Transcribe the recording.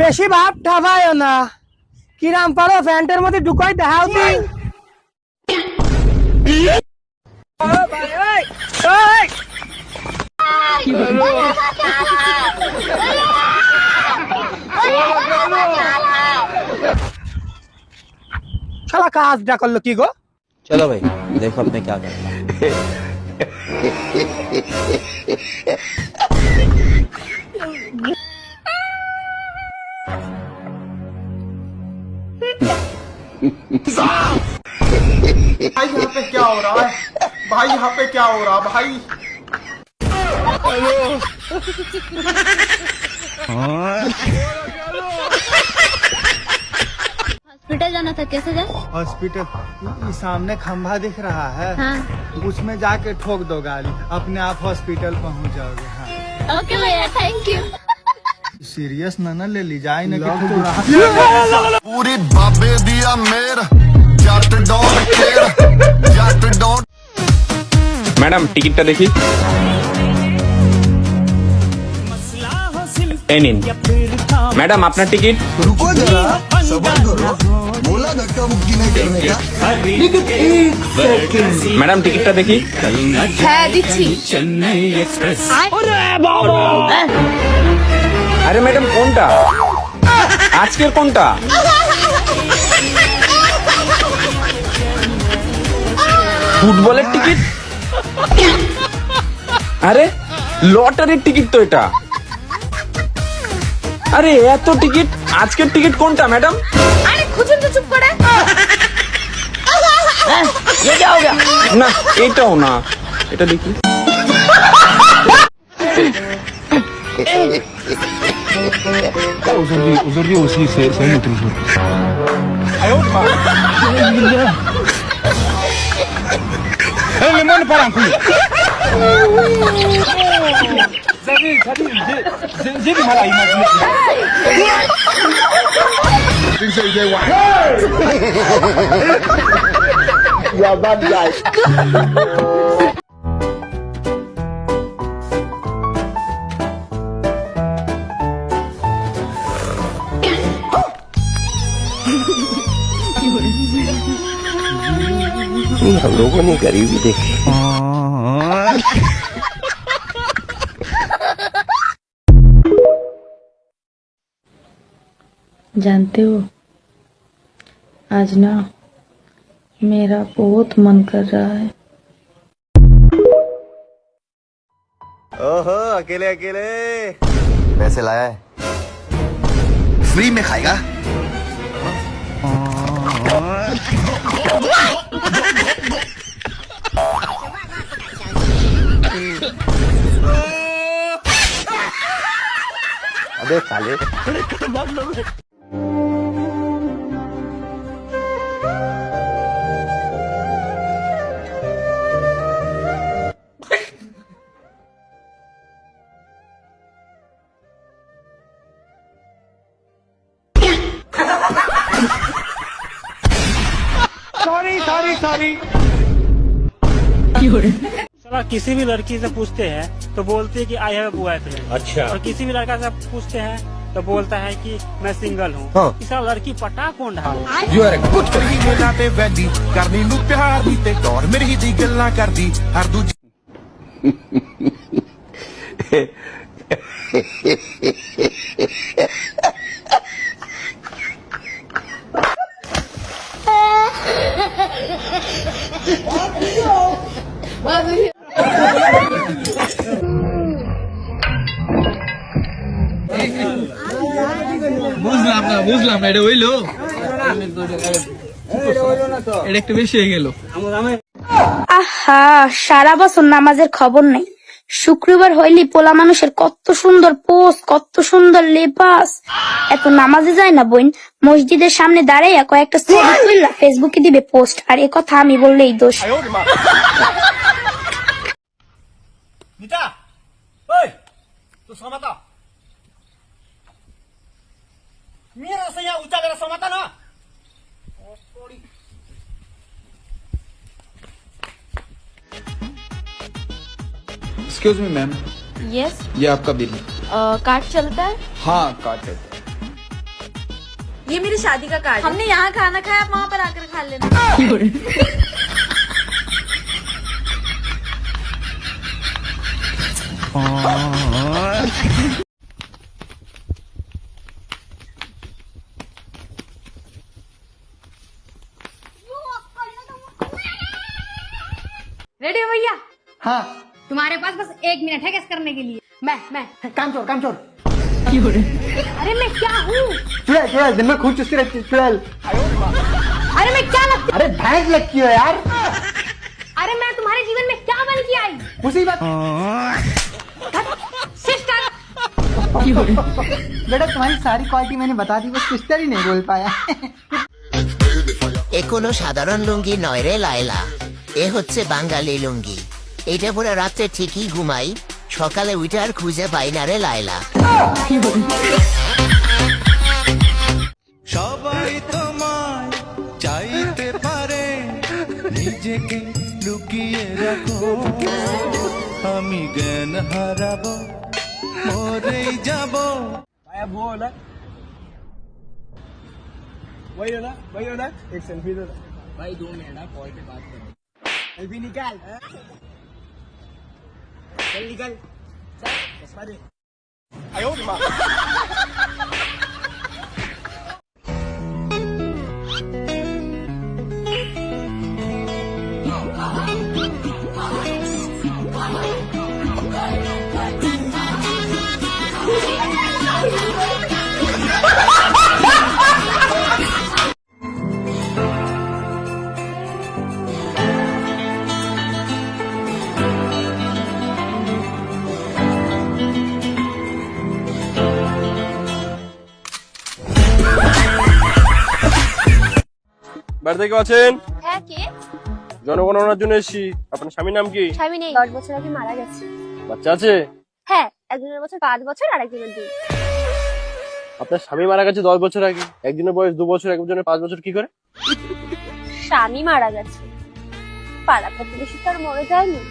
বেশি ভাব ঠাবায় না, কিরাম পারো প্যান্টের মধ্যে ঢুকাই দেখাও তুই। শালা কাজটা করলো কি গো? चलो भाई देखो अपने क्या करना है। भाई यहाँ पे क्या हो रहा है? भाई यहाँ पे क्या हो रहा है भाई? हॉस्पिटल जाना था, कैसे जाए? हॉस्पिटल सामने खंभा दिख रहा है, हाँ। उसमें जाके ठोक दो गाड़ी, अपने आप हॉस्पिटल पहुँच जाओगे। हाँ। ओके भैया, थैंक यू। सीरियस ना ले ली जाए ना कि पूरी बाबे दिया मेर जट डॉट केर जट डॉट। ম্যাডাম টিকিটটা দেখি, এই নিন ম্যাডাম আপনার টিকিট। रुको जरा सबर करो, बोला धक्का मुक्की नहीं करने का। ম্যাডাম টিকিটটা দেখি। হ্যাঁ দিচ্ছি। আরে ম্যাডাম কোনটা, আজকের কোনটা? ফুটবলের টিকিট? আরে লটারির টিকিট তো এটা। আরে এত টিকিট, আজকের টিকিট কোনটা ম্যাডাম? আরে খুঁজুন তো চুপ করে। না এটাও না, এটা দেখি। Aujourd'hui aussi, c'est un autre jour. Le monde part en couille. J'ai du mal à imaginer. You're bad guy. हम लोगों ने गरीबी देखी। जानते हो, आज ना मेरा बहुत मन कर रहा है। ओहो अकेले अकेले पैसे लाया है, फ्री में खाएगा। अबे साले किसी भी लड़की से पूछते हैं तो बोलते हैं कि आई हैव अ बॉयफ्रेंड। अच्छा। और किसी भी लड़का से पूछते हैं तो बोलता है कि मैं सिंगल हूँ। इसा लड़की पटा कौन ढाल? यू आर गुड मेला ते वैली करनी नू प्यार दी ते दौर मेरी दी गल्लां करदी हर दूजी। বুঝলাম না এটা হইলো। এটা একটু বেশি হয়ে গেল। আহা, সারা বছর নামাজের খবর নেই, শুক্রবার হইলি পোলা মানুষের কত সুন্দর পোস্ট, কত সুন্দর লেবাস। এত নামাজে যায় না বোন, মসজিদের সামনে দাঁড়াইয়া কয়েকটা ছবি তুললা ফেসবুকে দিবে পোস্ট, আর এ কথা আমি বললেই দোষ। नीता, ओए, तू समाता। मेरा से यहाँ ऊंचा जरा समाता ना। एक्सक्यूज मी मैम, यस ये आपका बिल है। कार्ड चलता है? हाँ कार्ड है। ये मेरी शादी का कार्ड। हमने यहाँ खाना खाया, आप वहाँ पर आकर खा लेना। रेडी हो भैया? हाँ, तुम्हारे पास बस 1 मिनट है गेस करने के लिए। मैं काम चोर, काम चोर। अरे मैं क्या हूँ? चुड़ैल, चुड़ैल, दिन में खूब चुस्ती रहती है, चुड़ैल। अरे मैं क्या लगती? अरे भैंस लगती हो यार। अरे मैं तुम्हारे जीवन में क्या बन के आई? मुसीबत। सिस्टर। बेटा तुम्हारी सारी क्वालिटी मैंने बता दी, बस सिस्टर ही नहीं बोल पाया। এ কোনো সাধারণ লুঙ্গি নয় রে লায়লা, এ হচ্ছে বাঙালি লুঙ্গি। এটা পরে রাত্রে ঠিকই ঘুমাই, সকালে উঠে আর খুঁজে পাই না রে লায়লা। সবাই তোমায় চাইতে পারে, নিজেকে লুকিয়ে রাখো, আমি জ্ঞান হারাবো, মরেই যাবো। वही हो ना, एक सेल्फी दे भाई, 2 मिनट कॉल पे बात करो। सेल्फी निकाल, चल निकल, चश्मा दे। आयो माँ। বাড়িতে কেউ আছেন? হ্যাঁ, কে? জনগণনার জন্য এসেছি। আপনার স্বামীর নাম কি? স্বামী নেই, 10 বছর আগে মারা গেছে। বাচ্চা আছে? হ্যাঁ, একজনের বছর 5 বছর, আর একজনের 2। আপনার স্বামী মারা গেছে 10 বছর আগে, একজনের বয়স 2 বছর, একজনের 5 বছর, কি করে? স্বামী মারা গেছে, পাড়া প্রতিবেশী তো আর মরে যায়নি।